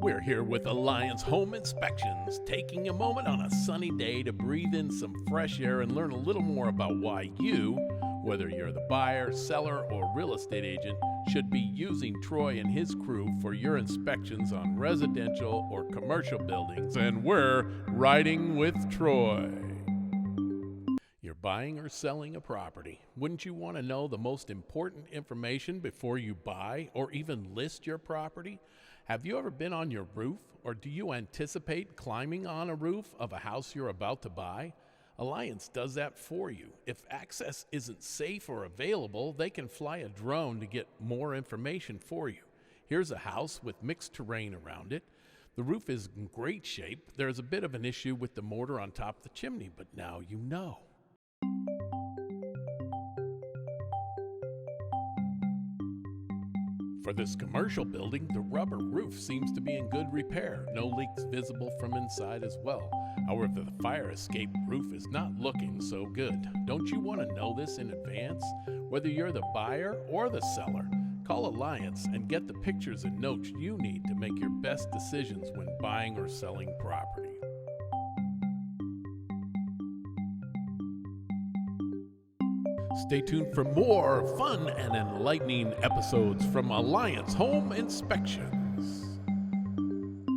We're here with Alliance Home Inspections, taking a moment on a sunny day to breathe in some fresh air and learn a little more about why you, whether you're the buyer, seller, or real estate agent, should be using Troy and his crew for your inspections on residential or commercial buildings. And we're riding with Troy. You're buying or selling a property. Wouldn't you want to know the most important information before you buy or even list your property? Have you ever been on your roof, or do you anticipate climbing on a roof of a house you're about to buy? Alliance does that for you. If access isn't safe or available, they can fly a drone to get more information for you. Here's a house with mixed terrain around it. The roof is in great shape. There's a bit of an issue with the mortar on top of the chimney, but now you know. For this commercial building, the rubber roof seems to be in good repair. No leaks visible from inside as well. However, the fire escape roof is not looking so good. Don't you want to know this in advance? Whether you're the buyer or the seller, call Alliance and get the pictures and notes you need to make your best decisions when buying or selling property. Stay tuned for more fun and enlightening episodes from Alliance Home Inspection.